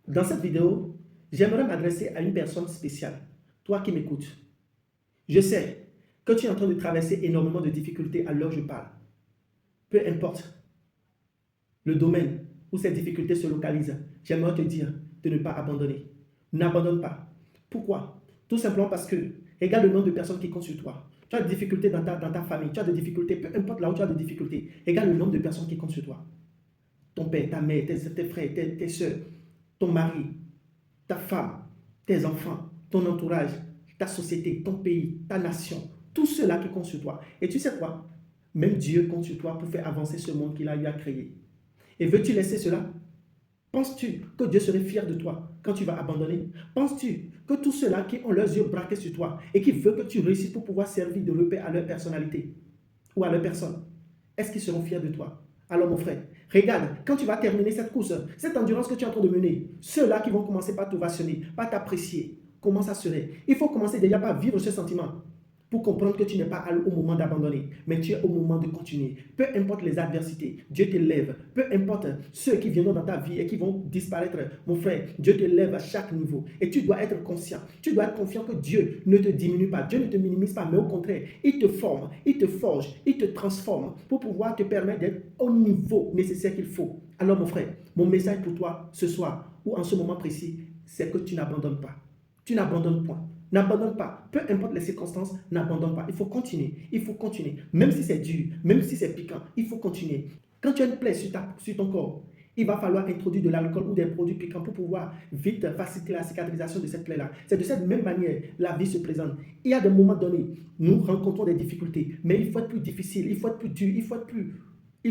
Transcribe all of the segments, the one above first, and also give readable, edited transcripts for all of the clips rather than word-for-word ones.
Dans cette vidéo, j'aimerais m'adresser à une personne spéciale, toi qui m'écoutes. Je sais que tu es en train de traverser énormément de difficultés à l'heure où je parle. Peu importe le domaine où ces difficultés se localisent, j'aimerais te dire de ne pas abandonner. N'abandonne pas. Pourquoi? Tout simplement parce que, regarde le nombre de personnes qui comptent sur toi. Tu as des difficultés dans ta famille, tu as des difficultés, peu importe là où tu as des difficultés, regarde le nombre de personnes qui comptent sur toi. Ton père, ta mère, tes frères, tes soeurs, ton mari, ta femme, tes enfants, ton entourage, ta société, ton pays, ta nation, tout cela qui compte sur toi. Et tu sais quoi? Même Dieu compte sur toi pour faire avancer ce monde qu'il a eu à créer. Et veux-tu laisser cela? Penses-tu que Dieu serait fier de toi quand tu vas abandonner? Penses-tu que tous ceux-là qui ont leurs yeux braqués sur toi et qui veulent que tu réussisses pour pouvoir servir de repère à leur personnalité ou à leur personne, est-ce qu'ils seront fiers de toi? Alors mon frère, regarde, quand tu vas terminer cette course, cette endurance que tu es en train de mener, ceux-là qui vont commencer par t'ovationner, par t'apprécier, comment ça serait? Il faut commencer déjà par vivre ce sentiment pour comprendre que tu n'es pas au moment d'abandonner, mais tu es au moment de continuer. Peu importe les adversités, Dieu te lève. Peu importe ceux qui viendront dans ta vie et qui vont disparaître, mon frère, Dieu te lève à chaque niveau. Et tu dois être conscient, tu dois être confiant que Dieu ne te diminue pas, Dieu ne te minimise pas, mais au contraire, il te forme, il te forge, il te transforme pour pouvoir te permettre d'être au niveau nécessaire qu'il faut. Alors mon frère, mon message pour toi ce soir ou en ce moment précis, c'est que tu n'abandonnes pas. Tu n'abandonnes point. N'abandonne pas. Peu importe les circonstances, n'abandonne pas. Il faut continuer. Il faut continuer. Même si c'est dur, même si c'est piquant, il faut continuer. Quand tu as une plaie sur ton corps, il va falloir introduire de l'alcool ou des produits piquants pour pouvoir vite faciliter la cicatrisation de cette plaie-là. C'est de cette même manière la vie se présente. Il y a des moments donnés, nous rencontrons des difficultés, mais il faut être plus difficile, il faut être plus dur, il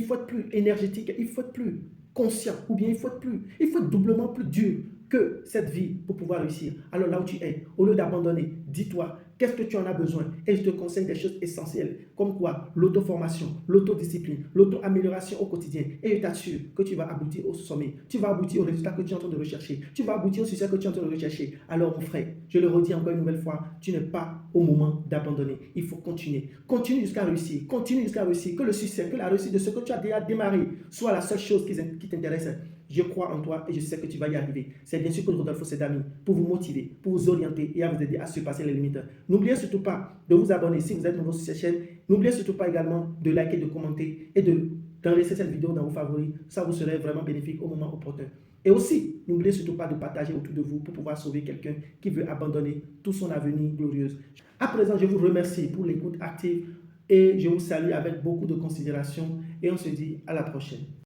faut être plus énergétique, il faut être plus conscient, ou bien il faut être doublement plus dur que cette vie pour pouvoir réussir. Alors là où tu es, au lieu d'abandonner, dis-toi, qu'est-ce que tu en as besoin? Et je te conseille des choses essentielles, comme quoi? L'auto-formation, l'autodiscipline, l'auto-amélioration au quotidien. Et je t'assure que tu vas aboutir au sommet. Tu vas aboutir au résultat que tu es en train de rechercher. Tu vas aboutir au succès que tu es en train de rechercher. Alors mon frère, je le redis encore une nouvelle fois, tu n'es pas au moment d'abandonner. Il faut continuer. Continue jusqu'à réussir. Continue jusqu'à réussir. Que le succès, que la réussite de ce que tu as déjà démarré soit la seule chose qui t'intéresse. Je crois en toi et je sais que tu vas y arriver. C'est bien sûr que Rodolfo Sedami pour vous motiver, pour vous orienter et à vous aider à surpasser les limites. N'oubliez surtout pas de vous abonner si vous êtes nouveau sur cette chaîne. N'oubliez surtout pas également de liker, de commenter et d'enregistrer cette vidéo dans vos favoris. Ça vous serait vraiment bénéfique au moment opportun. Et aussi, n'oubliez surtout pas de partager autour de vous pour pouvoir sauver quelqu'un qui veut abandonner tout son avenir glorieuse. À présent, je vous remercie pour l'écoute active et je vous salue avec beaucoup de considération et on se dit à la prochaine.